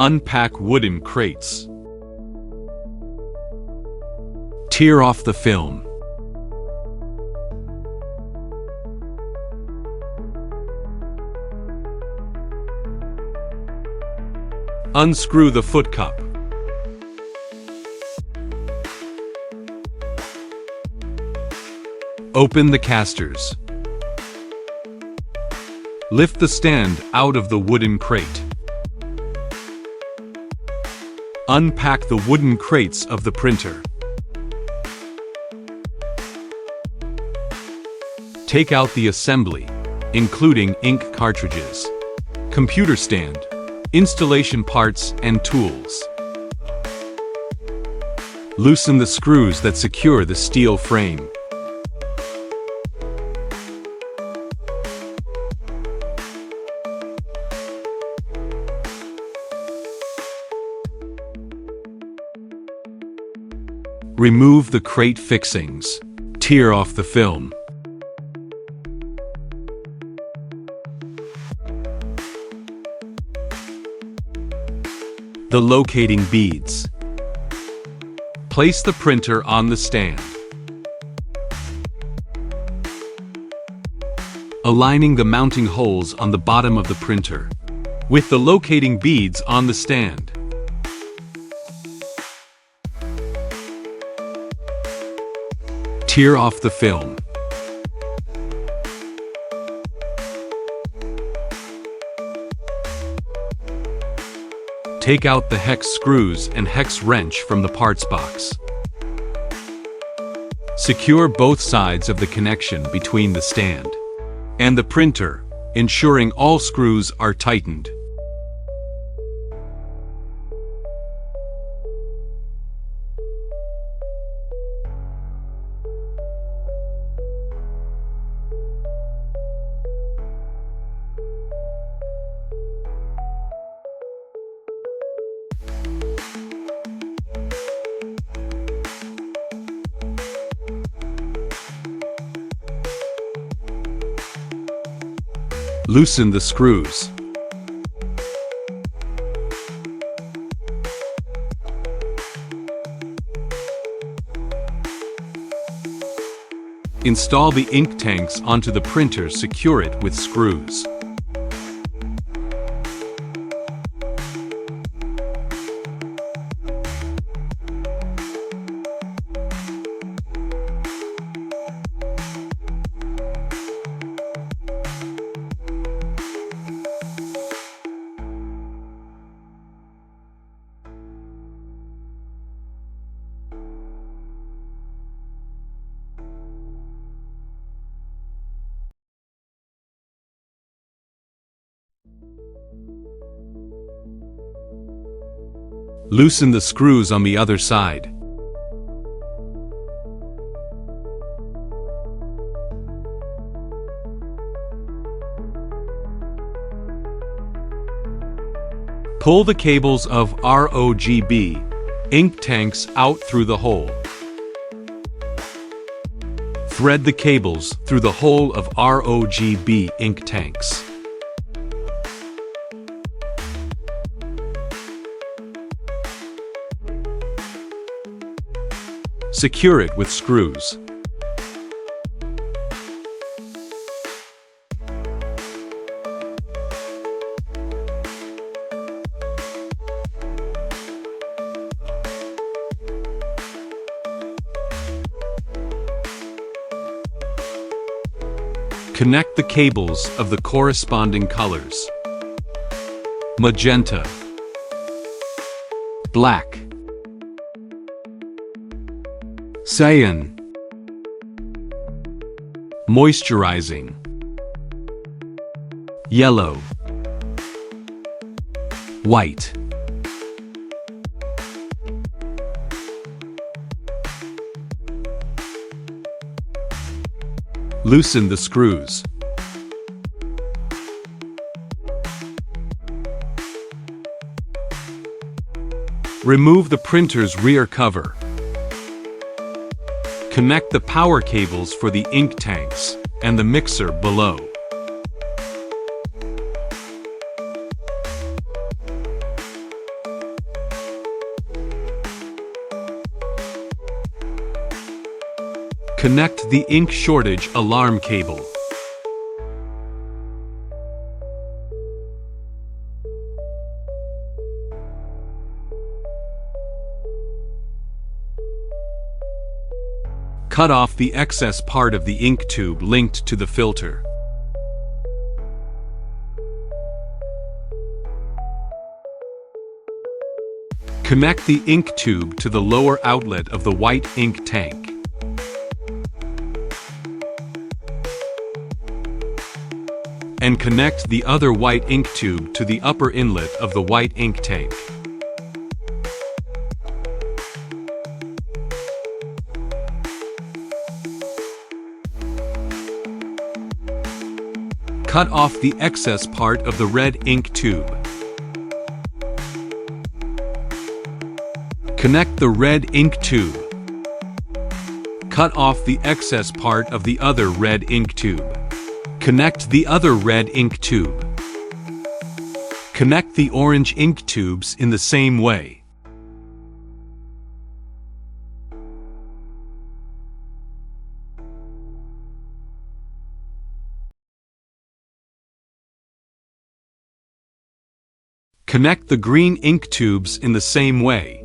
Unpack wooden crates. Tear off the film. Unscrew the foot cup. Open the casters. Lift the stand out of the wooden crate. Unpack the wooden crates of the printer. Take out the assembly, including ink cartridges, computer stand, installation parts and tools. Loosen the screws that secure the steel frame. Remove the crate fixings. Tear off the film. The locating beads. Place the printer on the stand. Aligning the mounting holes on the bottom of the printer, with the locating beads on the stand. Tear off the film. Take out the hex screws and hex wrench from the parts box. Secure both sides of the connection between the stand and the printer, ensuring all screws are tightened. Loosen the screws. Install the ink tanks onto the printer. Secure it with screws. Loosen the screws on the other side. Pull the cables of ROGB ink tanks out through the hole. Thread the cables through the hole of ROGB ink tanks. Secure it with screws. Connect the cables of the corresponding colors: magenta, black, cyan, moisturizing, yellow, white. Loosen the screws. Remove the printer's rear cover. Connect the power cables for the ink tanks and the mixer below. Connect the ink shortage alarm cable. Cut off the excess part of the ink tube linked to the filter. Connect the ink tube to the lower outlet of the white ink tank. And connect the other white ink tube to the upper inlet of the white ink tank. Cut off the excess part of the red ink tube. Connect the red ink tube. Cut off the excess part of the other red ink tube. Connect the other red ink tube. Connect the orange ink tubes in the same way. Connect the green ink tubes in the same way.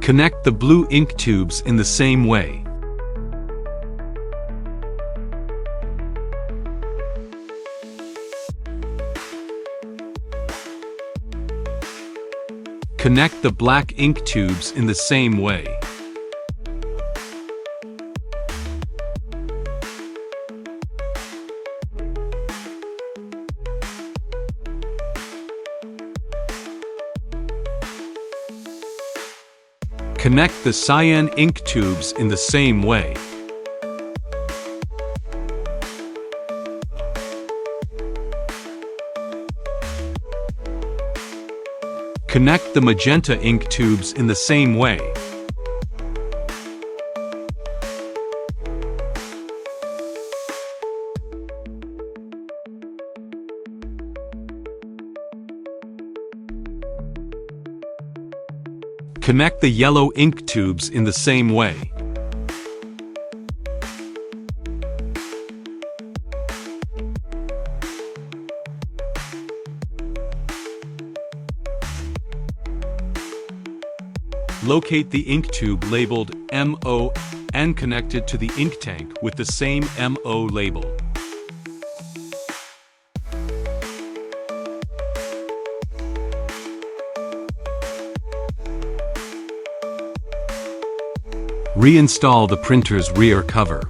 Connect the blue ink tubes in the same way. Connect the black ink tubes in the same way. Connect the cyan ink tubes in the same way. Connect the magenta ink tubes in the same way. Connect the yellow ink tubes in the same way. Locate the ink tube labeled MO and connect it to the ink tank with the same MO label. Reinstall the printer's rear cover.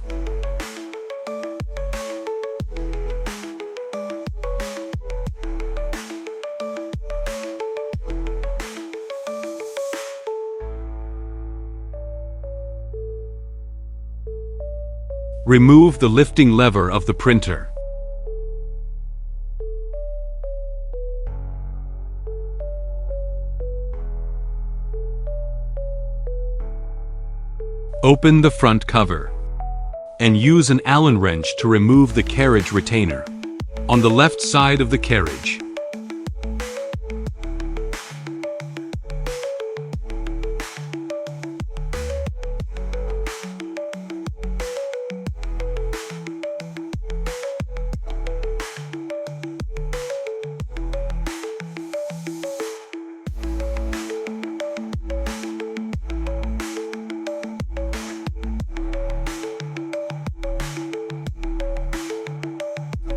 Remove the lifting lever of the printer. Open the front cover and use an Allen wrench to remove the carriage retainer on the left side of the carriage.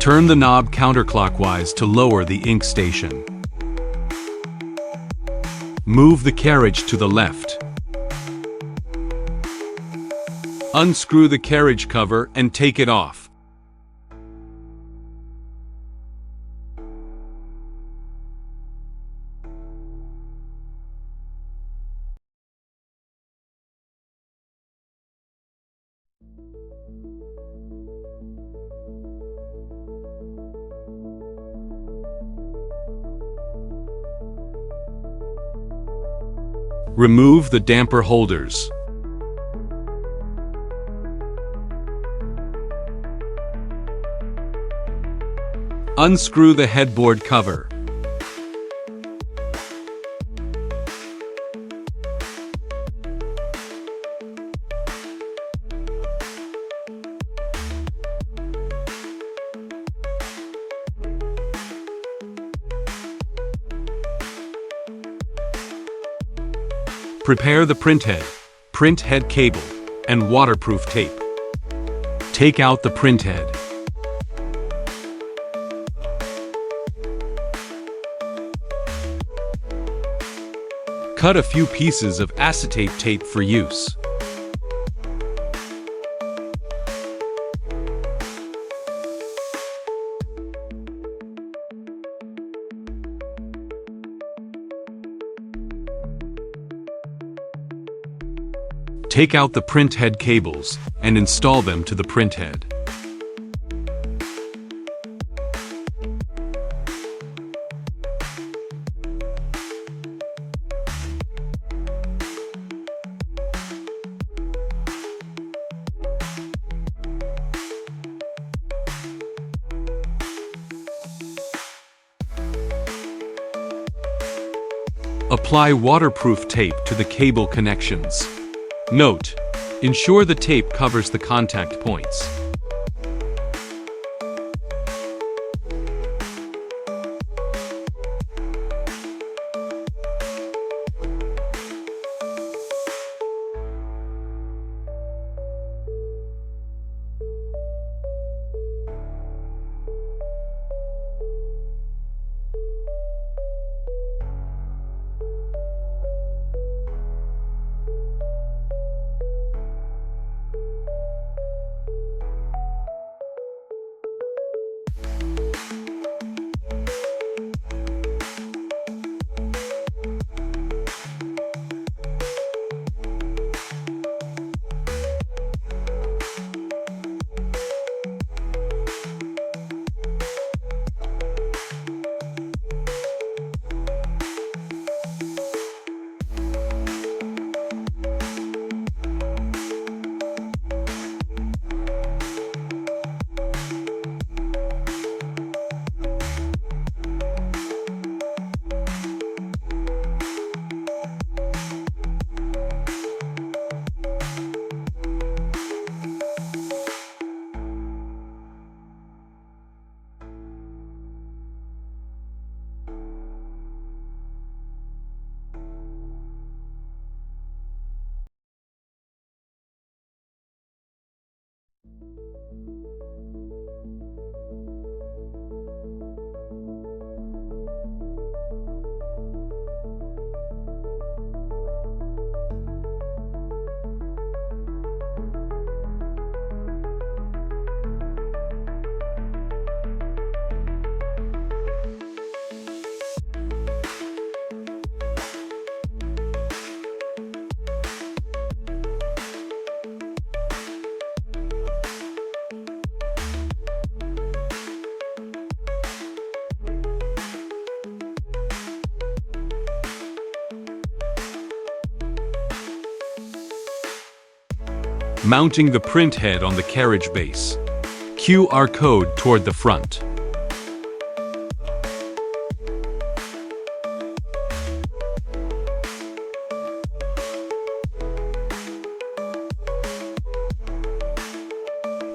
Turn the knob counterclockwise to lower the ink station. Move the carriage to the left. Unscrew the carriage cover and take it off. Remove the damper holders. Unscrew the headboard cover. Prepare the printhead cable, and waterproof tape. Take out the printhead. Cut a few pieces of acetate tape for use. Take out the printhead cables and install them to the printhead. Apply waterproof tape to the cable connections. Note: ensure the tape covers the contact points. Mounting the printhead on the carriage base. QR code toward the front.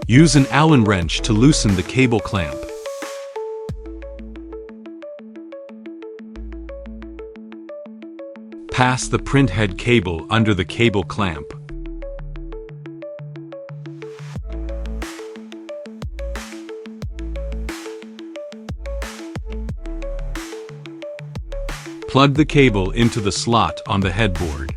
Use an Allen wrench to loosen the cable clamp. Pass the printhead cable under the cable clamp. Plug the cable into the slot on the headboard.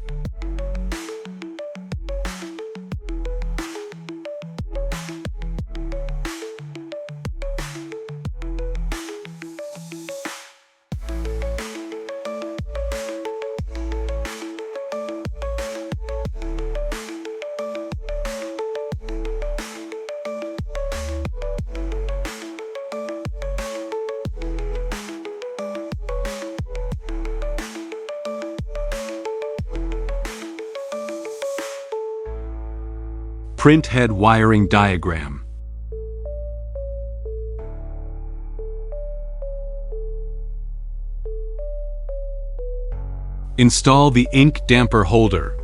Printhead wiring diagram. Install the ink damper holder.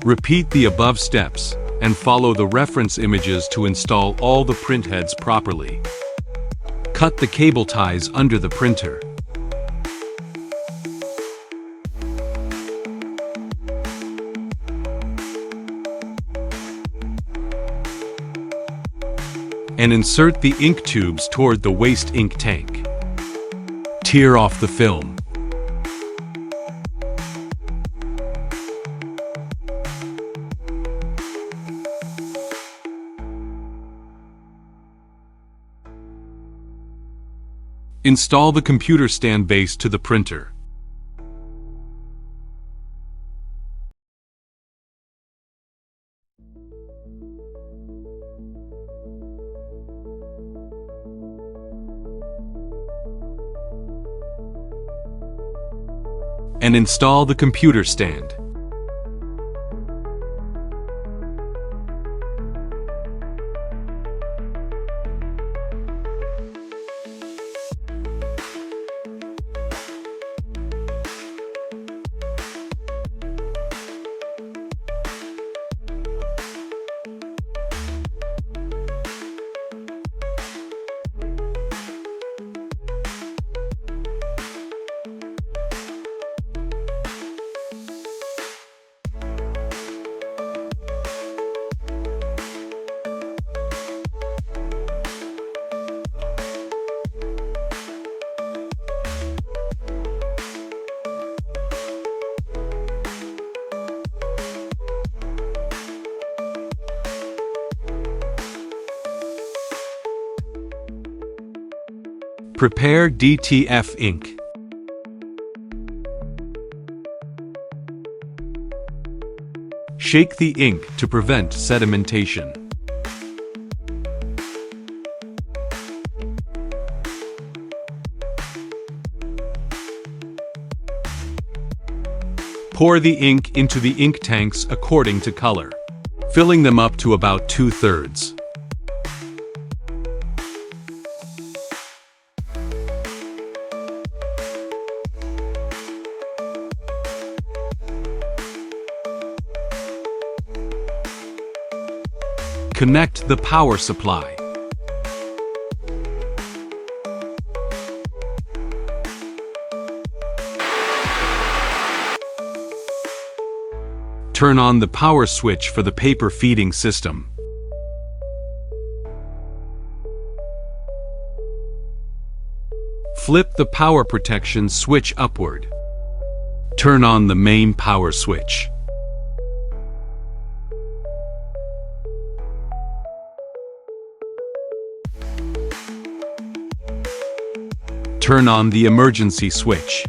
Repeat the above steps and follow the reference images to install all the printheads properly. Cut the cable ties under the printer. And insert the ink tubes toward the waste ink tank. Tear off the film. Install the computer stand base to the printer. And install the computer stand. Prepare DTF ink. Shake the ink to prevent sedimentation. Pour the ink into the ink tanks according to color, filling them up to about 2/3. Connect the power supply. Turn on the power switch for the paper feeding system. Flip the power protection switch upward. Turn on the main power switch. Turn on the emergency switch.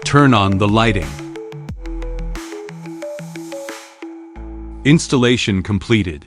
Turn on the lighting. Installation completed.